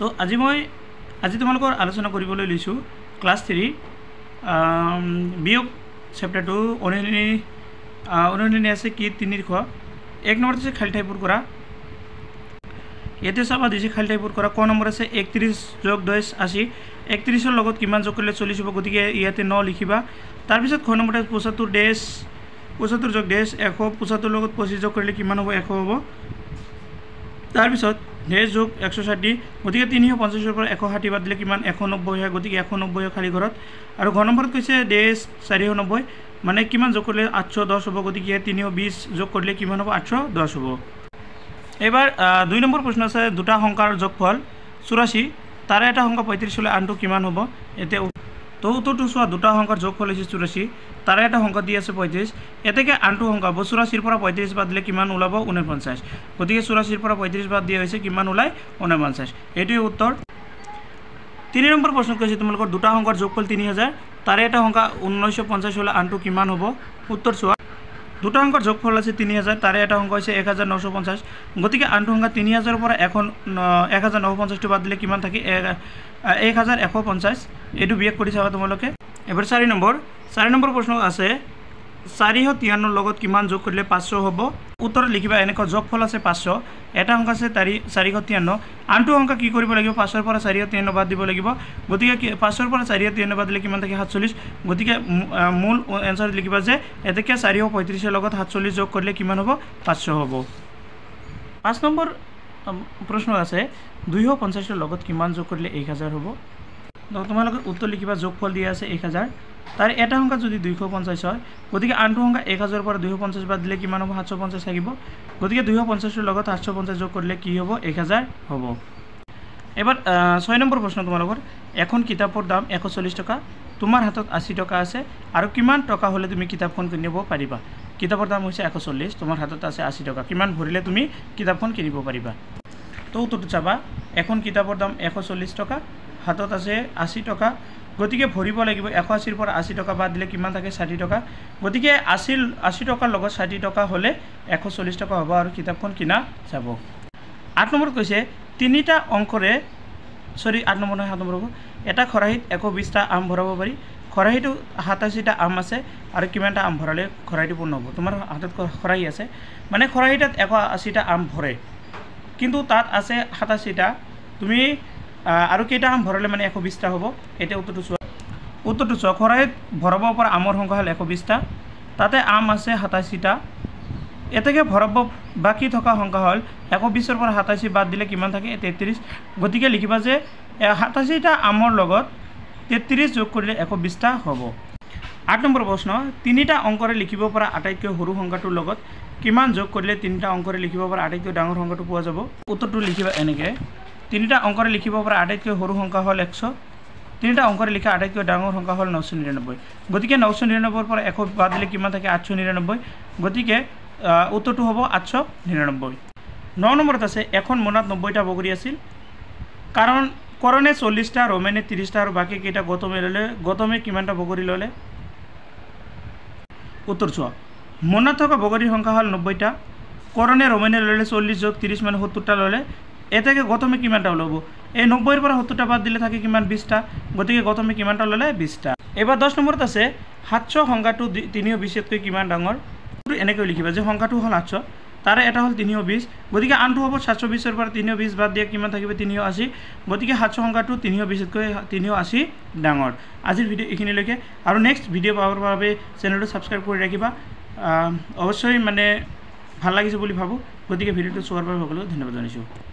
তো আজি তোমালোকৰ আলোচনা কৰিবলৈ লৈছোঁ ক্লাছ 3 বিয়োগ চেপ্টাৰ 2 অনুৰণনি আছে কি 3 খ এক নম্বৰ আছে খালি ঠাইবোৰ কৰা ইয়াতে চাবা দিছে খালি ঠাইবোৰ কৰা ক নম্বৰ আছে 31 যোগ 10 80 31 ৰ লগত কিমান যোগ কৰিলে 40 হ'ব গতিকে ইয়াতে 9 লিখিবা তাৰ পিছত খ নম্বৰ 75 ডেশ 75 যোগ ডেশ 175 লগত 25 যোগ কৰিলে কিমান হ'ব 100 হ'ব তাৰ পিছত ডেশ যোগ 160 গতিকে 350 ৰ পৰা 160 বাদ দিলে কিমান 190 হয় গতিকে 190 খালি ঘৰত আৰু ঘ নম্বৰত কৈছে ডেশ 490 মানে কিমান যোগ কৰিলে 810 হ'ব গতিকে 320 যোগ কৰিলে কিমান হ'ব 810 হ'ব এবাৰ 2 নম্বৰ প্ৰশ্ন আছে দুটা সংখ্যাৰ যোগফল 84 তাৰে এটা সংখ্যা 35 হলে আনটো কিমান হ'ব এতে তো উত্তৰটো চোৱা দুটা সংখ্যাৰ যোগফল হৈছে 84 তাৰে এটা সংখ্যা দি আছে 35 এতেকে আনটো সংখ্যা 84 ৰ পৰা 35 বাদ দিলে কিমান ওলাব 49 গতিকে 84 ৰ পৰা 35 বাদ দিয়া হৈছে কিমান ওলাই 49 এটোই উত্তৰ 3 নম্বৰ প্ৰশ্ন কৈছে তোমালোকৰ দুটা সংখ্যাৰ যোগফল 3000 তাৰে এটা সংখ্যা 1950 হলে আনটো কিমান হ'ব উত্তৰ চোৱা দুটা সংখ্যাৰ যোগফল আছে 3000 তাৰে এটা সংখ্যা হৈছে 1950 গতিকে আনটো সংখ্যা 3000 ৰ পৰা এখন 1950 টো বাদ দিলে কিমান থাকে 1150 এটো বিয়োগ কৰি চাবা তোমালোকে এবাৰ 4 নম্বৰ প্ৰশ্ন আছে 453 লগত কিমান যোগ কৰিলে 500 হ'ব উত্তৰ লিখিবা এনেকৈ যোগফল আছে 500 এটা সংখ্যা আছে 453 আনটো সংখ্যা কি কৰিব লাগিব 500 ৰ পৰা 453 বাদ দিব লাগিব গতিকে 500 ৰ পৰা 453 বাদ দিলে কিমান থাকে 47 গতিকে মূল এনসাৰ লিখিবা যে এতেকে 435 ৰ লগত 47 যোগ কৰিলে কিমান হ'ব 500 হ'ব 5 নম্বৰ প্ৰশ্ন আছে 250 ৰ লগত কিমান যোগ কৰিলে 1000 হ'ব তোমালোকে উত্তৰ লিখিবা যোগফল দিয়া আছে 1000 তাৰ এটা সংখ্যা যদি 250 হয় গতিকে আনটো সংখ্যা 1000 ৰ পৰা 250 বাদ দিলে কিমান হ'ব 750 থাকিব গতিকে 250 ৰ লগত 750 যোগ কৰিলে কি হ'ব 1000 হ'ব এবাৰ 6 নম্বৰ প্ৰশ্ন তোমালোকৰ এখন কিতাপৰ দাম 140 টকা তোমাৰ হাতত 80 টকা আছে আৰু কিমান টকা হলে তুমি কিতাপখন কিনিব পাৰিবা কিতাপৰ দাম হৈছে 140 তোমাৰ হাতত আছে 80 টকা কিমান ভৰিলে তুমি কিতাপখন কিনিব পাৰিবা তো উত্তৰটো চাবা এখন কিতাপৰ দাম 140 টকা হাতত আছে 80 টকা গতিকে ভৰিব লাগিব 180 ৰ পৰা 80 টকা বাদ দিলে কিমান থাকে 60 টকা গতিকে 80 টকাৰ লগত 60 টকা হলে 140 টকা হ'ব আৰু কিতাপখন কিনা যাব 8 নম্বৰত কৈছে তিনিটা অংকৰে 8 নম্বৰ হ'ব এটা খৰাহিত 120টা আম ভৰাব পাৰি খৰাহিটো 87টা আম আছে আৰু কিমানটা আম ভৰালে খৰাহিটো পূৰ্ণ হ'ব তোমাৰ হাতত খৰাহি আছে মানে খৰাহিটাত 180টা আম ভৰে কিন্তু তাত আছে 87টা তুমি আৰু কেইটা আম ভৰালে মানে 120টা হ'ব এটা উত্তৰটো চোৱা খৰাহিত ভৰাব পৰা আমৰ সংখ্যা হল 120টা তাতে আম আছে 87টা এতেকে ভৰাব বাকি থকা সংখ্যা হল 120 ৰ পৰা 87 বাদ দিলে কিমান থাকে 33 গতিকে লিখিবা যে 87টা আমৰ লগত 33 যোগ কৰিলে 120টা হ'ব 8 নম্বৰ প্ৰশ্ন তিনিটা অংকৰে লিখিব পৰা আটাইতকৈ সৰু সংখ্যাটোৰ লগত কিমান যোগ কৰিলে তিনিটা অংকৰে লিখিব পৰা আটাইতকৈ ডাঙৰ সংখ্যাটো পোৱা যাব উত্তৰটো লিখিবা এনেকে তিনিটা অংকৰে লিখিব পৰা আটাইতকৈ সৰু সংখ্যা হল 100 তিনিটা অংকৰে লিখা আটাইতকৈ ডাঙৰ সংখ্যা হল 999 গতিকে 999 ৰ পৰা 100 বাদ দিলে কিমান থাকে 899 গতিকে উত্তৰটো হ'ব 899 9 নম্বৰত আছে এখন মোনাত 90টা বগৰী আছিল কাৰণ কৰণে 40টা ৰমেনে 30টা আৰু বাকি কেইটা গৌতমে কিমানটা বগৰী ললে উত্তৰ চোৱা মোনাত থকা বগৰীৰ সংখ্যা হল 90টা কৰণে ৰমেনে ললে 40 যোগ 30 মানে 70টা ললে এতেকে গৌতমে কিমানটা লব এই 90 ৰ পৰা 70টা বাদ দিলে থাকে কিমান 20টা গতিকে গৌতমে কিমানটা ললে 20টা এবাৰ 10 নম্বৰত আছে 700 সংখ্যাটো 320 তকৈ কিমান ডাঙৰ এনেকৈ লিখিবা যে সংখ্যাটো হল 800 তাৰে এটা হল 320 গতিকে আনটো হ'ব 720 ৰ পৰা 320 বাদ দিয়া কিমান থাকিব 380 গতিকে 700 সংখ্যাটো 320 তকৈ 380 ডাঙৰ আজিৰ ভিডিও এখিনিলৈকে আৰু নেক্সট ভিডিও পাবৰ বাবে চেনেলটো সাবস্ক্ৰাইব কৰি ৰাখিবা অৱশ্যই মানে ভাল লাগিছে বুলি ভাবো গতিকে ভিডিওটো চোৱাৰ বাবে সকলোকে ধন্যবাদ জনাইছো